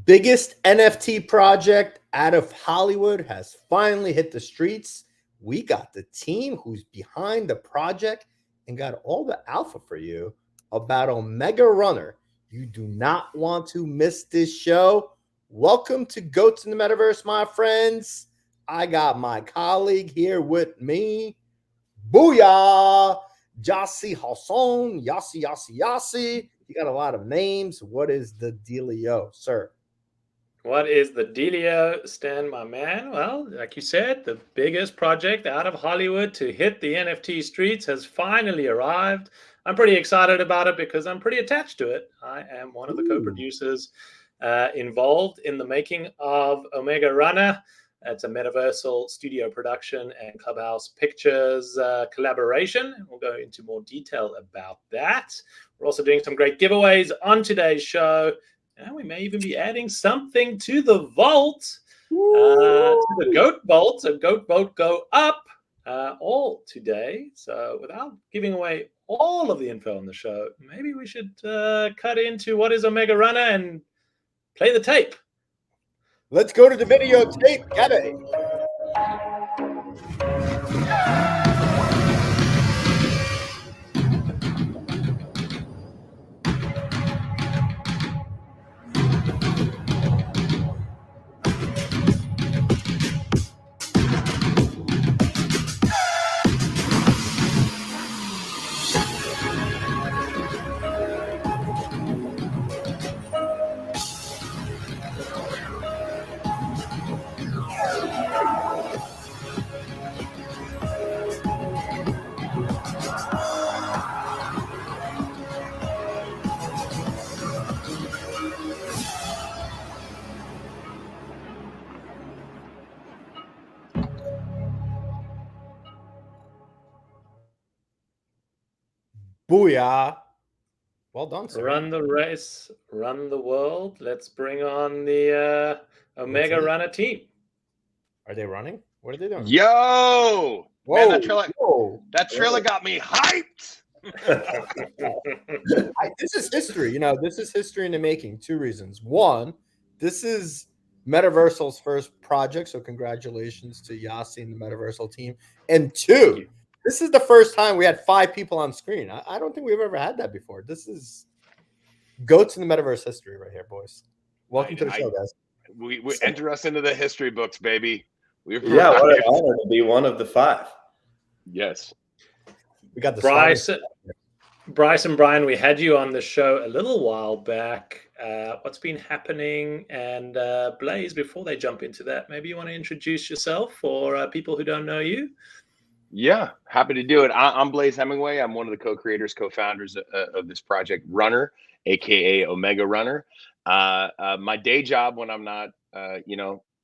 biggest NFT project out of Hollywood has finally hit the streets. We got the team who's behind the project and got all the alpha for you about Omega Runner. You do not want to miss this show. Welcome to Goats in the Metaverse, my friends. I got my colleague here with me. Booyah! Yassi Hassan, Yassi. You got a lot of names. What is the dealio, sir? What is the dealio, Stan, my man? Well, like you said, the biggest project out of Hollywood to hit the NFT streets has finally arrived. I'm pretty excited about it because I'm pretty attached to it. I am one of the co-producers involved in the making of Omega Runner. It's a Metaversal studio production and Clubhouse Pictures collaboration. We'll go into more detail about that. We're also doing some great giveaways on today's show. And we may even be adding something to the vault, to the Goat Vault. So Goat Vault go up all today. So without giving away all of the info on the show, maybe we should cut into what is Omega Runner and play the tape. Let's go to the video tape. Get it. Booyah. Well done, sir. Run the race, run the world. Let's bring on the Omega Runner team. Are they running? What are they doing? Yo! Whoa, man, that trailer got me hyped. This is history. You know, this is history in the making. Two reasons. One, this is Metaversal's first project, so congratulations to Yassi and the Metaversal team. And two, this is the first time we had 5 people on screen. I don't think we've ever had that before. This is Goats in the Metaverse history right here, boys. Welcome to the show, guys. We enter us into the history books, baby. What an honor to be one of the 5. Yes. We got the Bryce and Brian, we had you on the show a little while back. What's been happening? And Blaze, before they jump into that, maybe you want to introduce yourself for people who don't know you? Yeah, happy to do it. I'm Blaze Hemingway. I'm one of the co-creators, co-founders of this project, Runner, aka Omega Runner. My day job when I'm not,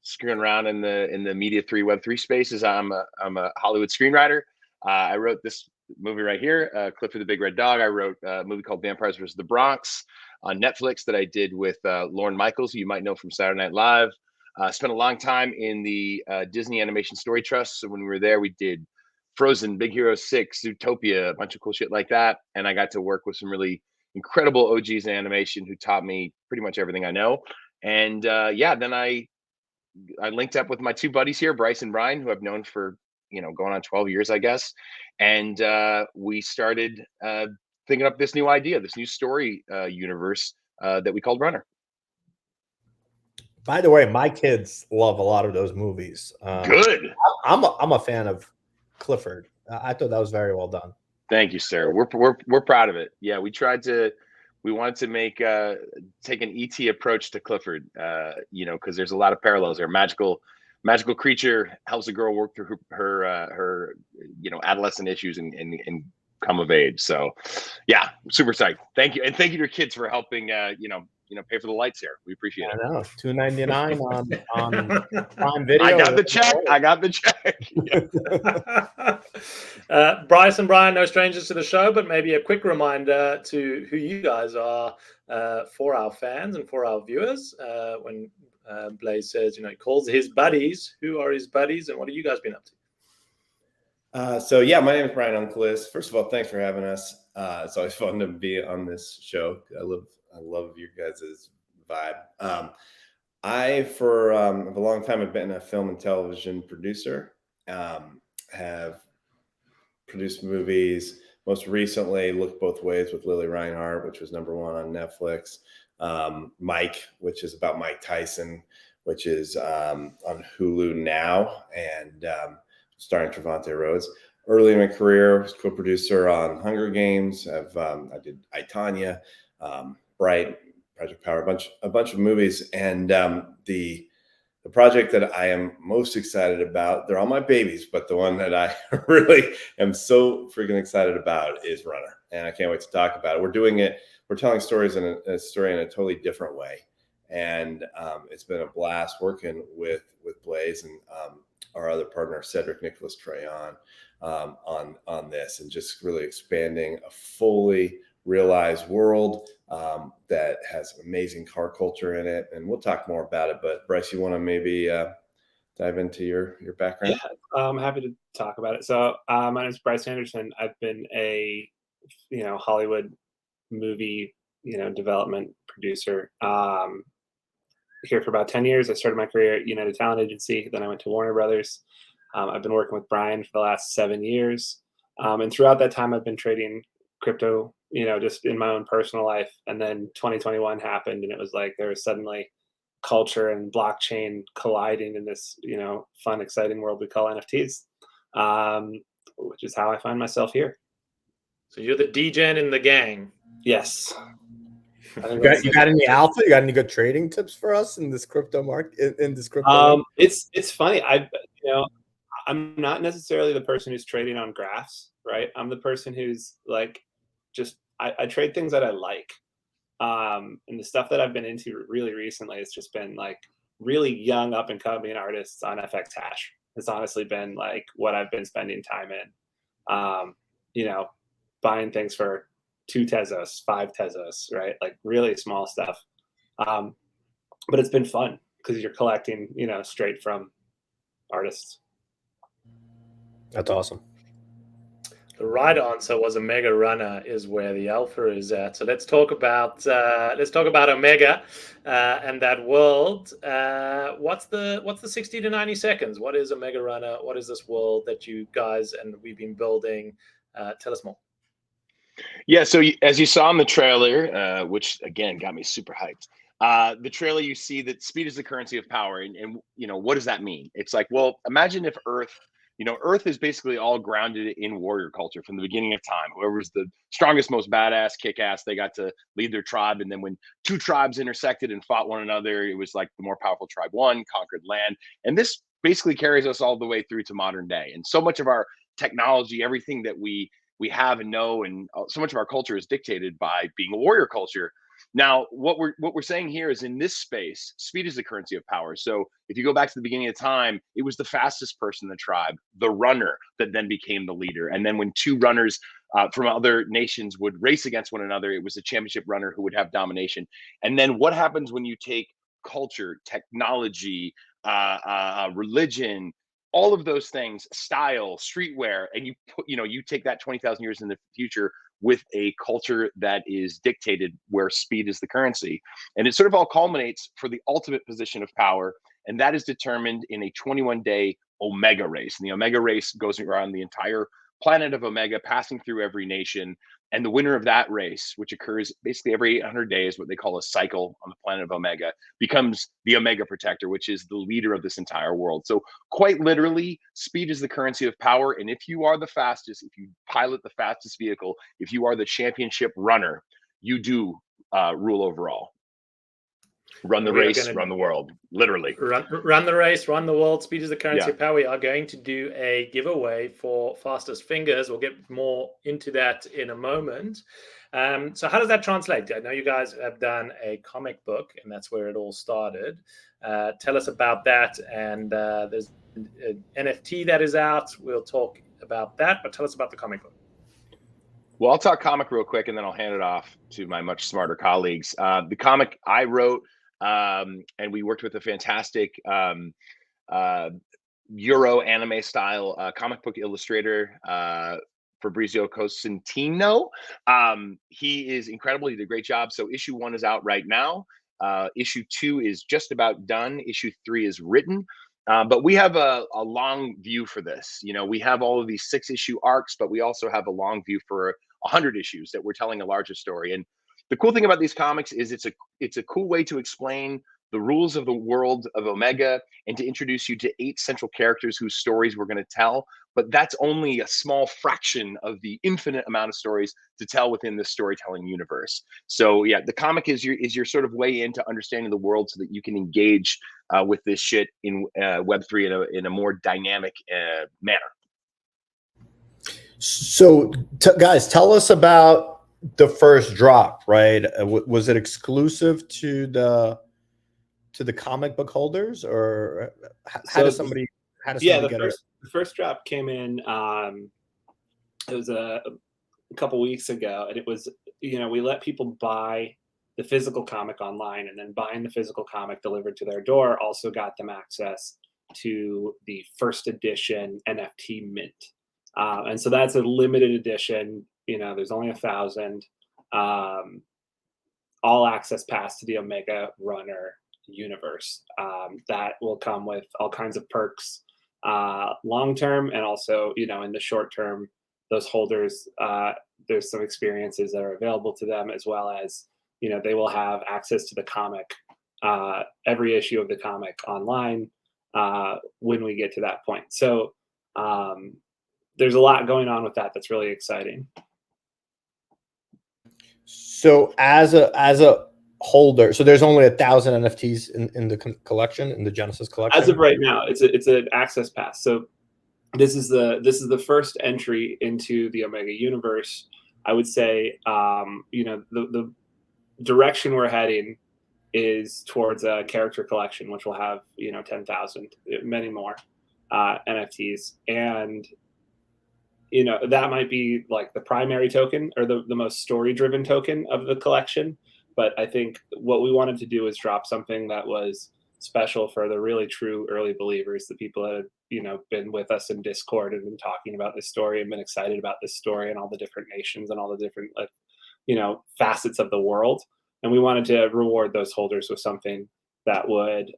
screwing around in the Media 3 Web3 space is I'm a Hollywood screenwriter. I wrote this movie right here, Clifford the Big Red Dog. I wrote a movie called Vampires vs. the Bronx on Netflix that I did with Lorne Michaels, who you might know from Saturday Night Live. Spent a long time in the Disney Animation Story Trust. So when we were there, we did Frozen, Big Hero 6, Zootopia, a bunch of cool shit like that. And I got to work with some really incredible OGs in animation who taught me pretty much everything I know. And then I linked up with my 2 buddies here, Bryce and Brian, who I've known for, going on 12 years, I guess. And we started thinking up this new idea, this new story universe that we called Runner. By the way, my kids love a lot of those movies. Good. I'm a fan of Clifford. I thought that was very well done. Thank you, sir. We're proud of it. Yeah, we wanted to make take an ET approach to Clifford, because there's a lot of parallels there. Magical creature helps a girl work through her adolescent issues and come of age. So yeah, super psyched. Thank you. And thank you to your kids for helping pay for the lights here. We appreciate it. I know. $2.99 on Prime Video. I got the check. Bryce and Brian, no strangers to the show, but maybe a quick reminder to who you guys are for our fans and for our viewers. When Blaze says, he calls his buddies. Who are his buddies, and what have you guys been up to? My name is Brian Unkelis. First of all, thanks for having us. It's always fun to be on this show. I love your guys' vibe. I, for a long time, have been a film and television producer. Have produced movies. Most recently, Look Both Ways with Lily Reinhart, which was #1 on Netflix. Mike, which is about Mike Tyson, which is on Hulu now, and starring Trevante Rhodes. Early in my career, I was co-producer on Hunger Games. I did I, Tonya, Bright, Project Power, a bunch of movies, and the project that I am most excited about, they're all my babies, but the one that I really am so freaking excited about is Runner. And I can't wait to talk about it. We're telling stories in a story in a totally different way. And it's been a blast working with Blaze and our other partner, Cedric Nicholas Trayon, on this, and just really expanding a fully realized world that has amazing car culture in it, and we'll talk more about it. But Bryce, you want to maybe dive into your background? Yeah, I'm happy to talk about it. So my name is Bryce Anderson. I've been a Hollywood movie development producer here for about 10 years. I started my career at United Talent Agency, then I went to Warner Brothers. I've been working with Brian for the last 7 years, and throughout that time I've been trading crypto, just in my own personal life. And then 2021 happened, and it was like there was suddenly culture and blockchain colliding in this, fun, exciting world we call NFTs, which is how I find myself here. So you're the DJ in the gang. Yes. You got any alpha? You got any good trading tips for us in this crypto market? In this crypto, it's funny. I'm not necessarily the person who's trading on graphs, right? I'm the person who's like, I trade things that I like. And the stuff that I've been into really recently has just been like really young up and coming artists on FX Hash. It's honestly been like what I've been spending time in. Buying things for 2 Tezos, 5 Tezos, right? Like really small stuff. But it's been fun because you're collecting, straight from artists. that's awesome. The right answer was Omega Runner is where the alpha is at. So let's talk about Omega and that world. What's the 60 to 90 seconds? What is Omega Runner? What is this world that you guys and we've been building? Tell us more. Yeah, so as you saw in the trailer, which again got me super hyped. The trailer, you see that speed is the currency of power, and what does that mean? It's like, well, imagine if Earth is basically all grounded in warrior culture from the beginning of time. Whoever's the strongest, most badass, kick-ass, they got to lead their tribe. And then when 2 tribes intersected and fought one another, it was like the more powerful tribe won, conquered land. And this basically carries us all the way through to modern day. And so much of our technology, everything that we have and know, and so much of our culture is dictated by being a warrior culture. Now, what we're saying here is in this space, speed is the currency of power. So if you go back to the beginning of time, it was the fastest person in the tribe, the runner, that then became the leader. And then when 2 runners from other nations would race against one another, it was the championship runner who would have domination. And then what happens when you take culture, technology, religion, all of those things, style, streetwear, and you take that 20,000 years in the future with a culture that is dictated where speed is the currency. And it sort of all culminates for the ultimate position of power. And that is determined in a 21-day Omega race. And the Omega race goes around the entire planet of Omega, passing through every nation. And the winner of that race, which occurs basically every 800 days, what they call a cycle on the planet of Omega, becomes the Omega Protector, which is the leader of this entire world. So quite literally, speed is the currency of power. And if you are the fastest, if you pilot the fastest vehicle, if you are the championship runner, you do rule over all. Run the race, run the world, literally. Run the race, run the world. Speed is the currency of power. We are going to do a giveaway for fastest fingers. We'll get more into that in a moment. So how does that translate? I know you guys have done a comic book, and that's where it all started. Tell us about that. And there's an NFT that is out. We'll talk about that, but tell us about the comic book. Well, I'll talk comic real quick, and then I'll hand it off to my much smarter colleagues. The comic I wrote, and we worked with a fantastic Euro anime style comic book illustrator, Fabrizio Cosentino. He is incredible. He did a great job. So issue 1 is out right now. Issue 2 is just about done. Issue 3 is written. But we have a long view for this. You know, we have all of these 6-issue arcs, but we also have a long view for 100 issues that we're telling a larger story. And the cool thing about these comics is it's a cool way to explain the rules of the world of Omega and to introduce you to 8 central characters whose stories we're going to tell. But that's only a small fraction of the infinite amount of stories to tell within this storytelling universe. So yeah, the comic is your sort of way into understanding the world so that you can engage with this shit in Web3 in a more dynamic manner. So, guys, tell us about the first drop. Right? Was it exclusive to the comic book holders, or how does somebody get it? The first drop came in. It was a couple weeks ago, and it was, you know, we let people buy the physical comic online, and then buying the physical comic delivered to their door also got them access to the first edition NFT mint. And so that's a limited edition. You know, there's only 1,000. All access pass to the Omega Runner universe. That will come with all kinds of perks, long term, and also, you know, in the short term, those holders, there's some experiences that are available to them, as well as, you know, they will have access to the comic, every issue of the comic online when we get to that point. So there's a lot going on with that that's really exciting. So as a holder, so there's only 1,000 NFTs in the collection, in the Genesis collection. As of right now, it's an access pass. So this is the first entry into the Omega universe. I would say, you know, the direction we're heading is towards a character collection, which will have, you know, 10,000, many more NFTs, and you know, that might be like the primary token or the most story driven token of the collection. But I think what we wanted to do is drop something that was special for the really true early believers, the people that have, you know, been with us in Discord and been talking about this story and been excited about this story and all the different nations and all the different, you know, facets of the world. And we wanted to reward those holders with something that would,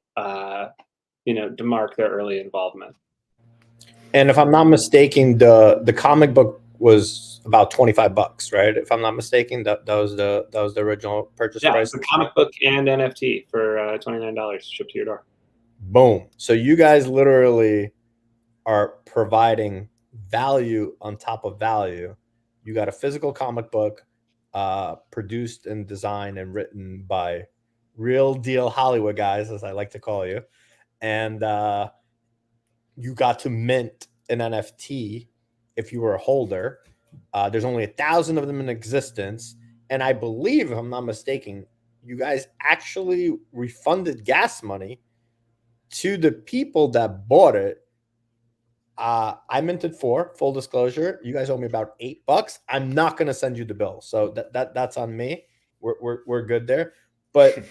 you know, demark their early involvement. And if I'm not mistaken, the comic book was about $25, right? If I'm not mistaken, that was the original purchase price. The comic book and NFT for $29 shipped to your door. Boom. So you guys literally are providing value on top of value. You got a physical comic book, produced and designed and written by real deal Hollywood guys, as I like to call you, and you got to mint an NFT if you were a holder. There's only 1,000 of them in existence, and I believe, if I'm not mistaken, you guys actually refunded gas money to the people that bought it. I minted 4, full disclosure. You guys owe me about $8. I'm not going to send you the bill, so that's on me. We're good there. But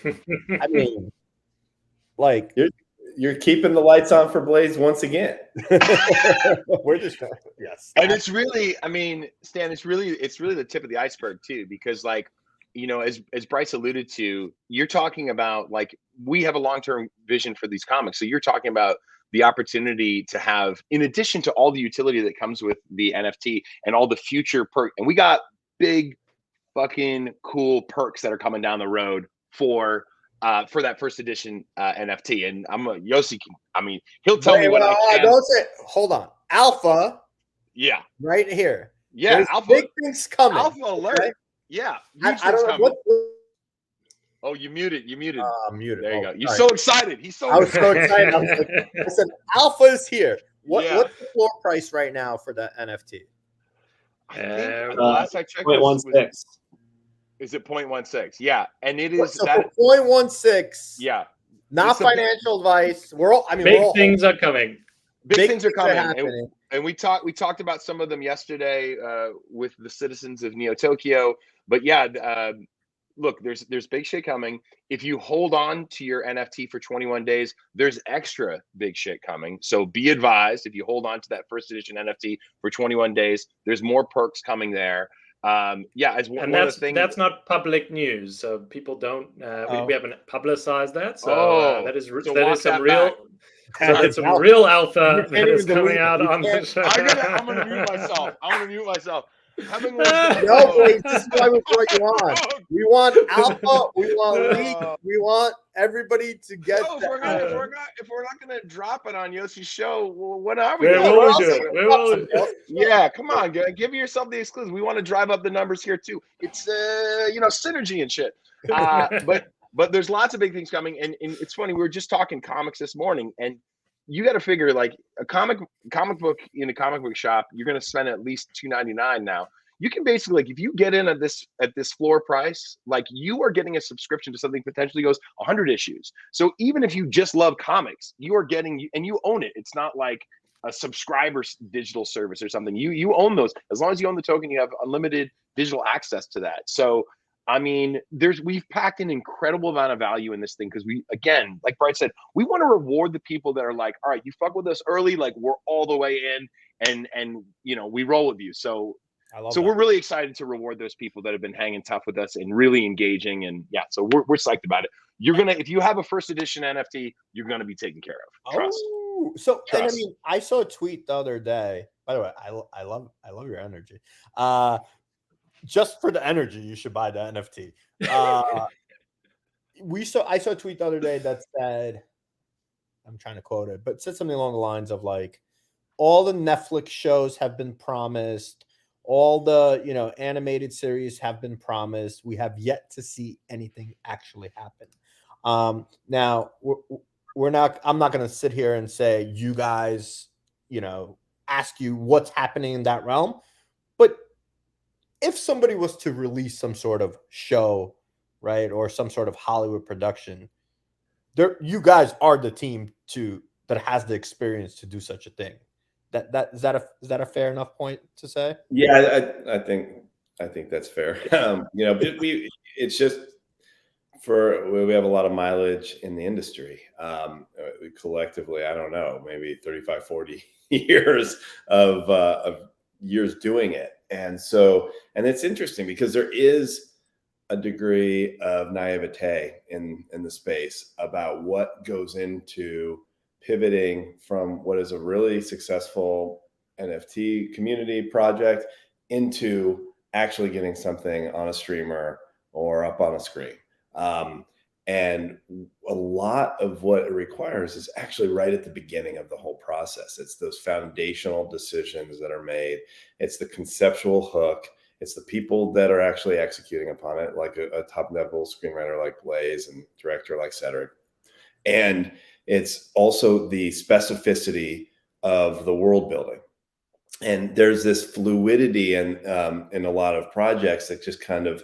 I mean, like, you're keeping the lights on for Blaze once again. We're just yes. And it's really, I mean, Stan, it's really the tip of the iceberg too, because, like, you know, as Bryce alluded to, you're talking about, like, we have a long-term vision for these comics. So you're talking about the opportunity to have, in addition to all the utility that comes with the NFT and all the future perks, and we got big fucking cool perks that are coming down the road for that first edition NFT. And Yossi can, I mean, he'll tell me what I can. Don't say, hold on. Alpha. Yeah. Right here. Yeah. There's Alpha. Big things coming. Alpha alert. Okay? Yeah. I don't know what. Oh, you muted. Muted. Muted. There you go. You're so excited. I was so excited. I was like, listen, Alpha is here. What's the floor price right now for the NFT? I think the last I checked, 0.16. Is it 0.16? Yeah, and it is so that 0.16. Yeah, not financial advice. We're all. I mean, big things are coming. Big things are coming, and we talked about some of them yesterday with the citizens of Neo Tokyo. But yeah, look, there's big shit coming. If you hold on to your NFT for 21 days, there's extra big shit coming. So be advised, if you hold on to that first edition NFT for 21 days, there's more perks coming there. Yeah, as And one of the things. that's not public news, so people don't. We haven't publicized that, so Oh, that is so that walk is some that real. back. So that's some real alpha You can't that is even coming delete it. out You on the can't- show. I'm gonna mute myself. Hemingway's got No, rogue. boys, this is why we brought you on. Rogue. We want alpha. We want leak. Oh. We want everybody to get. Bro, if we're not gonna drop it on Yossi's show, well, what are we Where gonna will we else do are it? we Where will we? Yeah, come on, give yourself the exclusive. We want to drive up the numbers here too. It's synergy and shit. But there's lots of big things coming, and it's funny. We were just talking comics this morning, and you got to figure like a comic book in a comic book shop, you're gonna spend at least $2.99 now. You can basically, like, if you get in at this floor price, like, you are getting a subscription to something potentially goes 100 issues. So even if you just love comics, you are getting, and you own it. It's not like a subscriber digital service or something. You own those. As long as you own the token, you have unlimited digital access to that. So I mean, we've packed an incredible amount of value in this thing because we, again, like Bright said, we want to reward the people that are like, all right, you fuck with us early, like we're all the way in, and we roll with you. So we're really excited to reward those people that have been hanging tough with us and really engaging. And yeah, so we're psyched about it. If you have a first edition NFT, you're gonna be taken care of. Trust. Oh, so Trust. And I mean, I saw a tweet the other day. By the way, I love your energy. Just for the energy, you should buy the NFT. I saw a tweet the other day that said, I'm trying to quote it, but said something along the lines of like, all the Netflix shows have been promised, all the animated series have been promised. We have yet to see anything actually happen. Now I'm not going to sit here and say you guys, ask you what's happening in that realm, but if somebody was to release some sort of show, right, or some sort of Hollywood production, you guys are the team that has the experience to do such a thing. Is that a fair enough point to say? Yeah, I think that's fair. It's just we have a lot of mileage in the industry. Collectively, I don't know, maybe 35, 40 years of years doing it. And it's interesting because there is a degree of naivete in the space about what goes into pivoting from what is a really successful NFT community project into actually getting something on a streamer or up on a screen. And a lot of what it requires is actually right at the beginning of the whole process. It's those foundational decisions that are made. It's the conceptual hook. It's the people that are actually executing upon it, like a top-level screenwriter like Blaze and director like Cedric. And it's also the specificity of the world building. And there's this fluidity in a lot of projects that just kind of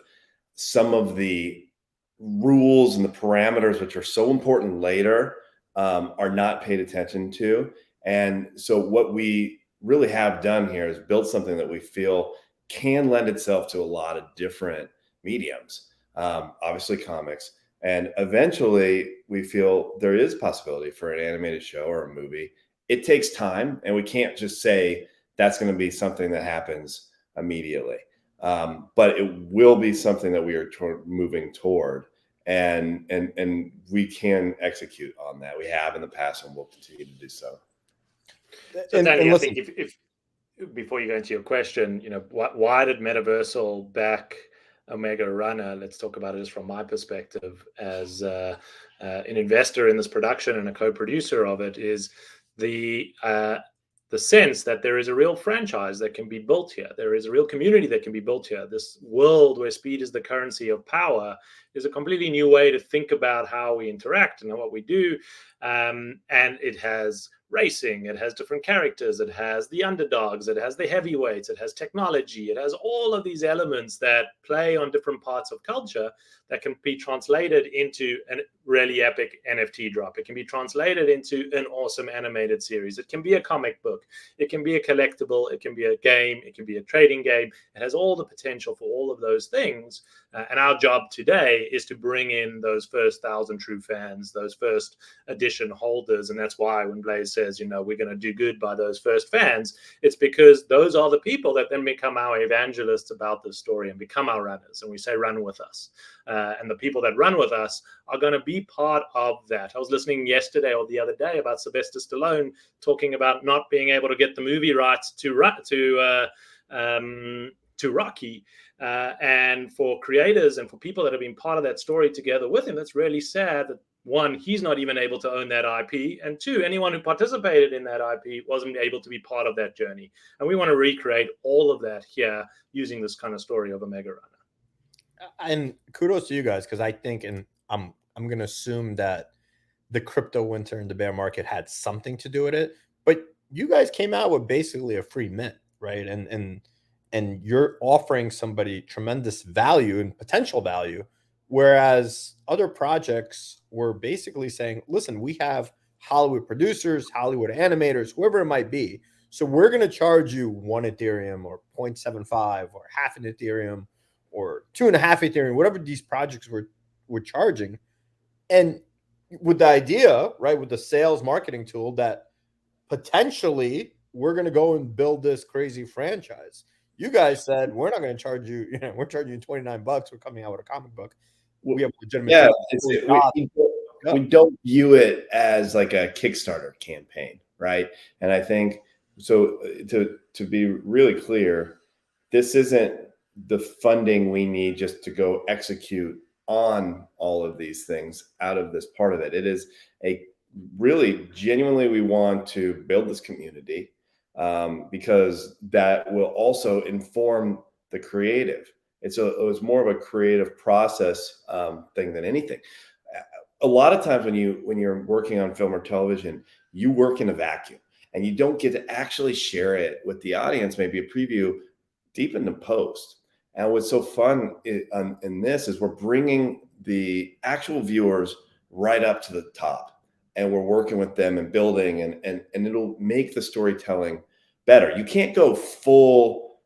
some of the rules and the parameters, which are so important later, are not paid attention to. And so what we really have done here is build something that we feel can lend itself to a lot of different mediums, obviously comics. And eventually we feel there is possibility for an animated show or a movie. It takes time, and we can't just say that's going to be something that happens immediately. But it will be something that we are moving toward, and we can execute on that. We have in the past, and we'll continue to do so. So Danny, I think if before you go into your question, why did Metaversal back Omega Runner? Let's talk about it just from my perspective as an investor in this production and a co-producer of it. Is the sense that there is a real franchise that can be built here. There is a real community that can be built here. This world where speed is the currency of power is a completely new way to think about how we interact and what we do. And it has racing, it has different characters, it has the underdogs, it has the heavyweights, it has technology, it has all of these elements that play on different parts of culture that can be translated into a really epic NFT drop. It can be translated into an awesome animated series. It can be a comic book. It can be a collectible. It can be a game. It can be a trading game. It has all the potential for all of those things. And our job today is to bring in those first 1,000 true fans, those first edition holders. And that's why when Blaze says, you know, we're going to do good by those first fans. It's because those are the people that then become our evangelists about the story and become our runners. And we say, run with us. And the people that run with us are going to be part of that. I was listening yesterday or the other day about Sylvester Stallone talking about not being able to get the movie rights to Rocky. And for creators and for people that have been part of that story together with him, that's really sad that, one, he's not even able to own that IP, and two, anyone who participated in that IP wasn't able to be part of that journey. And we want to recreate all of that here using this kind of story of Omega Runner. And kudos to you guys, because I think, and I'm going to assume that the crypto winter and the bear market had something to do with it, but you guys came out with basically a free mint, right? And you're offering somebody tremendous value and potential value, whereas other projects were basically saying, listen, we have Hollywood producers, Hollywood animators, whoever it might be. So we're going to charge you 1 Ethereum or 0.75 or half an Ethereum or 2.5 Ethereum, whatever these projects were charging. And with the idea, right, with the sales marketing tool that potentially we're going to go and build this crazy franchise. You guys said, we're not going to charge you, we're charging you $29. We're coming out with a comic book. We have legitimate. Yeah, we don't view it as like a Kickstarter campaign, right? And I think, so to be really clear, this isn't the funding we need just to go execute on all of these things out of this part of it. It is a really genuinely, we want to build this community because that will also inform the creative. It was more of a creative process thing than anything. A lot of times when you're working on film or television, you work in a vacuum and you don't get to actually share it with the audience, maybe a preview deep into post. And what's so fun in this is we're bringing the actual viewers right up to the top, and we're working with them and building, and it'll make the storytelling better. You can't go full,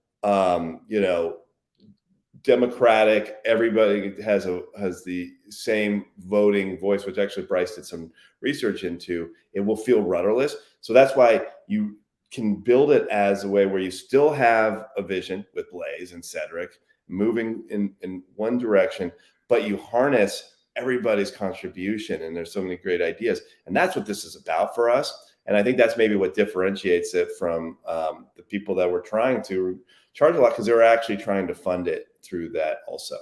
democratic. Everybody has the same voting voice, which actually Bryce did some research into. It will feel rudderless. So that's why you can build it as a way where you still have a vision with Blaze and Cedric moving in one direction, but you harness everybody's contribution, and there's so many great ideas. And that's what this is about for us. And I think that's maybe what differentiates it from the people that were trying to charge a lot, because they were actually trying to fund it through that also.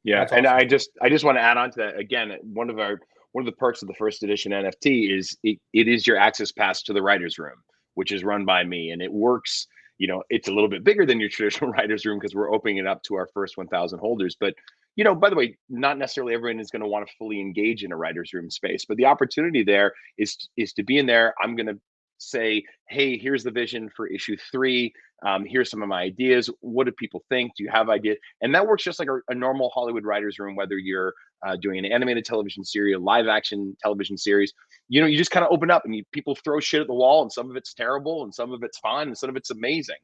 Yeah, That's and awesome. I just want to add on to that. Again, one of the perks of the first edition NFT is it is your access pass to the writer's room, which is run by me, and it works. It's a little bit bigger than your traditional writer's room because we're opening it up to our first 1,000 holders. But by the way, not necessarily everyone is going to want to fully engage in a writer's room space, but the opportunity there is to be in there. I'm going to say, hey, here's the vision for issue 3. Here's some of my ideas. What do people think? Do you have ideas? And that works just like a normal Hollywood writer's room, whether you're doing an animated television series, a live action television series. You just kind of open up and people throw shit at the wall, and some of it's terrible and some of it's fine and some of it's amazing.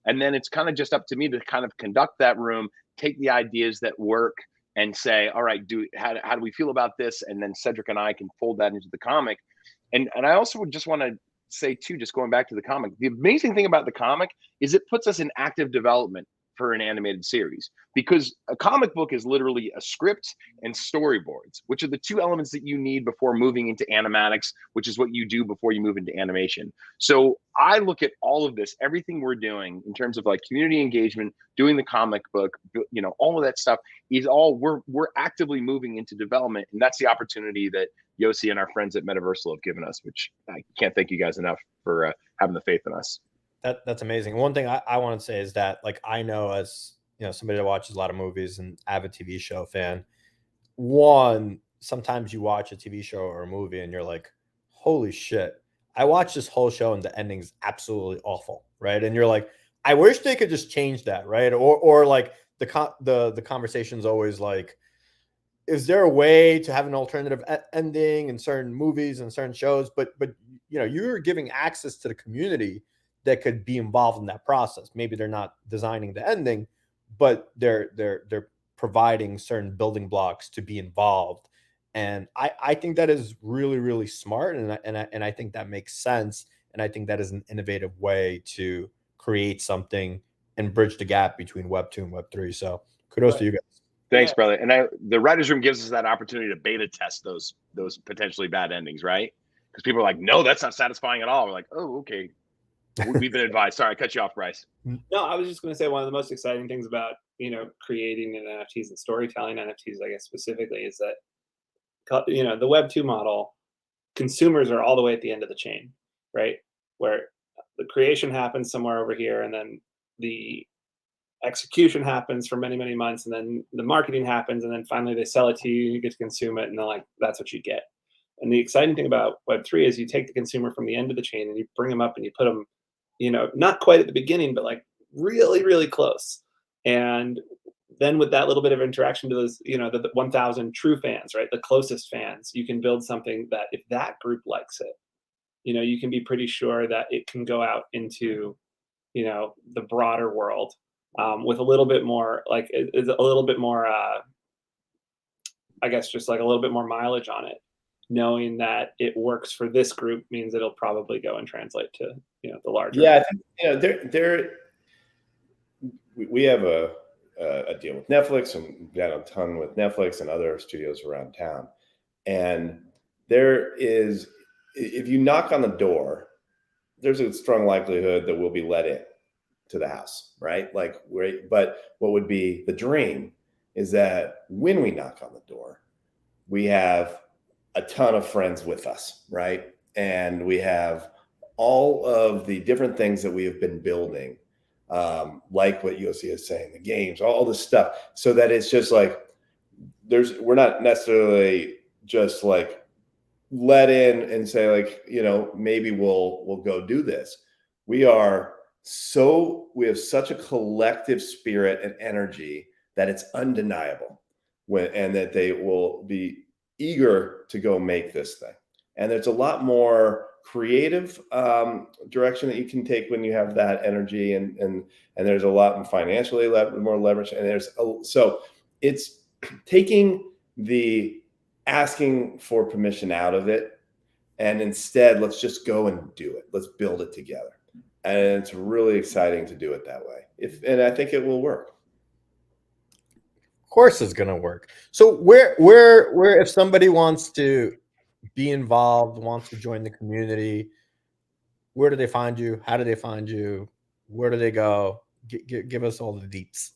And then it's kind of just up to me to kind of conduct that room, take the ideas that work and say, all right, how do we feel about this? And then Cedric and I can fold that into the comic. And I also would just want to say too, just going back to the comic, the amazing thing about the comic is it puts us in active development for an animated series, because a comic book is literally a script and storyboards, which are the two elements that you need before moving into animatics, which is what you do before you move into animation. So I look at all of this, everything we're doing in terms of like community engagement, doing the comic book, all of that stuff is all we're actively moving into development. And that's the opportunity that Yossi and our friends at Metaversal have given us, which I can't thank you guys enough for having the faith in us. That's amazing. One thing I want to say is that, like, I know, as somebody that watches a lot of movies and avid TV show fan, sometimes you watch a TV show or a movie and you're like, holy shit, I watched this whole show and the ending's absolutely awful, right? And you're like, I wish they could just change that, right? Or like the conversation's always like, is there a way to have an alternative ending in certain movies and certain shows? But you're giving access to the community that could be involved in that process. Maybe they're not designing the ending, but they're providing certain building blocks to be involved. And I think that is really, really smart. And I think that makes sense. And I think that is an innovative way to create something and bridge the gap between Web 2 and Web 3. So kudos to you guys. Thanks, Yeah. brother. And the writers room gives us that opportunity to beta test those potentially bad endings, right? Because people are like, no, that's not satisfying at all. We're like, oh, okay. We've been advised. Sorry, I cut you off, Bryce. No, I was just going to say one of the most exciting things about, creating NFTs and storytelling NFTs, I guess specifically, is that, the Web 2 model, consumers are all the way at the end of the chain, right? Where the creation happens somewhere over here, and then the execution happens for many, many months, and then the marketing happens, and then finally they sell it to you, you get to consume it, and they're like, that's what you get. And the exciting thing about Web3 is you take the consumer from the end of the chain and you bring them up and you put them, not quite at the beginning, but like really, really close. And then with that little bit of interaction to those, the 1,000 true fans, right? The closest fans, you can build something that if that group likes it, you can be pretty sure that it can go out into, the broader world with a little bit more, like a little bit more, I guess, just like a little bit more mileage on it. Knowing that it works for this group means it'll probably go and translate to, the larger. Yeah, I think we have a deal with Netflix, and we've done a ton with Netflix and other studios around town. And there is, if you knock on the door, there's a strong likelihood that we'll be let in to the house, right? But what would be the dream is that when we knock on the door, we have a ton of friends with us, right? And we have all of the different things that we have been building, like what Yossi is saying, the games, all this stuff, so that it's just like we're not necessarily just like let in and say like, maybe we'll go do this. We have such a collective spirit and energy that it's undeniable, and that they will be eager to go make this thing. And there's a lot more creative direction that you can take when you have that energy, and there's a lot financially more leverage. And so it's taking the asking for permission out of it, and instead let's just go and do it. Let's build it together. And it's really exciting to do it that way. And I think it will work. Of course it's going to work. So where if somebody wants to be involved, wants to join the community, where do they find you? How do they find you? Where do they go? Give us all the deets.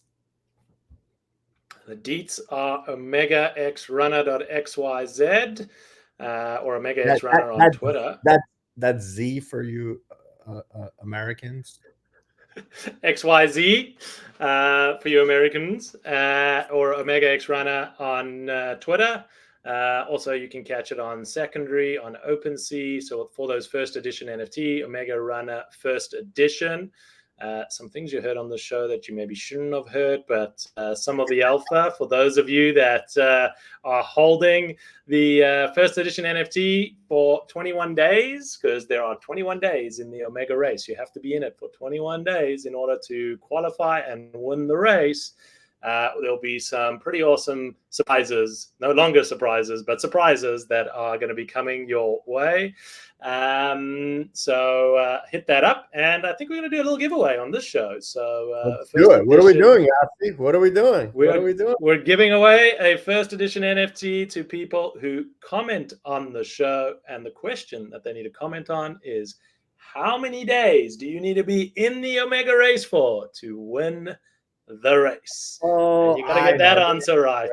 The deets are omegaxrunner.xyz or omegaxrunner on Twitter. That's Z for you Americans. XYZ for you Americans, or Omega X Runner on Twitter. Also, you can catch it on Secondary, on OpenSea. So for those first edition NFT, Omega Runner first edition. Some things you heard on the show that you maybe shouldn't have heard, but some of the alpha for those of you that are holding the first edition NFT for 21 days, because there are 21 days in the Omega race. You have to be in it for 21 days in order to qualify and win the race. There'll be some pretty awesome surprises, no longer surprises, but surprises that are going to be coming your way. So hit that up, and I think we're going to do a little giveaway on this show. So let's do it. What are we doing, Yossi? What are we doing? We're giving away a first edition NFT to people who comment on the show, and the question that they need to comment on is, how many days do you need to be in the Omega race for to win the race? Oh, you got to get that answer right.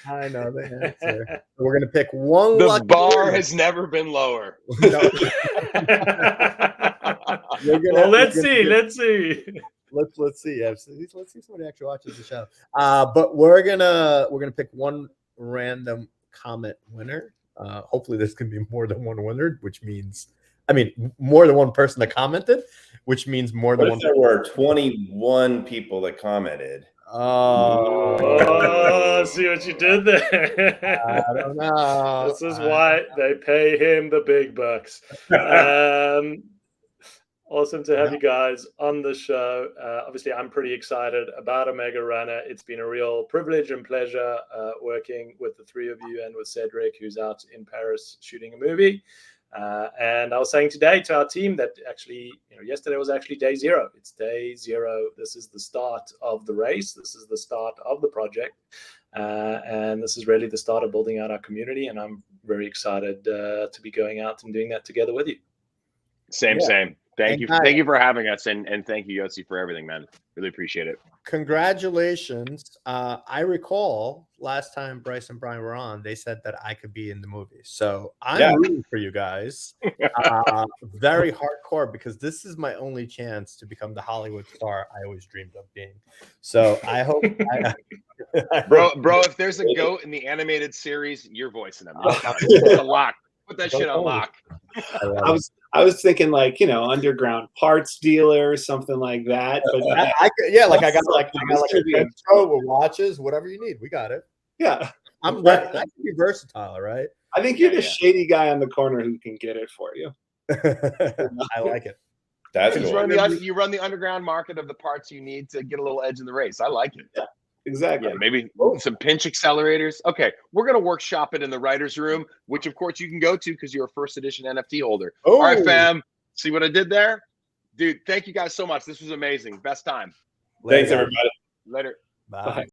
I know the answer. We're going to pick one. The bar has never been lower. No. Let's see. Let's see. Let's see somebody actually watches the show. But we're gonna pick one random comment winner. Hopefully, this can be more than one winner, which means, more than one person that commented, which means more than one. There were 21 people that commented. Oh, see what you did there. I don't know. This is why they pay him the big bucks. Awesome to have Yeah. you guys on the show. Obviously, I'm pretty excited about Omega Runner. It's been a real privilege and pleasure working with the three of you and with Cedric, who's out in Paris shooting a movie. And I was saying today to our team that actually, yesterday was actually day zero. It's day zero. This is the start of the race. This is the start of the project. And this is really the start of building out our community. And I'm very excited to be going out and doing that together with you. Same. Thank And you. guys- Thank you for having us, and thank you, Yossi, for everything, man. Really appreciate it. Congratulations. I recall last time Bryce and Brian were on, they said that I could be in the movie. So I'm rooting for you guys. Very hardcore, because this is my only chance to become the Hollywood star I always dreamed of being. So I hope Bro, if there's a goat in the animated series, you're voicing him. It's a lock. Put that shit on lock. I was thinking like, underground parts dealer, something like that. But I got a show with watches, whatever you need. We got it. yeah, I can be versatile, right? I think you're the shady guy on the corner who can get it for you. I like it. That's You cool. you run the underground market of the parts you need to get a little edge in the race. I like it. Yeah, exactly. Yeah, maybe some pinch accelerators. Okay, we're going to workshop it in the writer's room, which of course you can go to because you're a first edition NFT holder. Oh. All right, fam. See what I did there? Dude, thank you guys so much. This was amazing. Best time. Thanks, everybody. Later. Bye.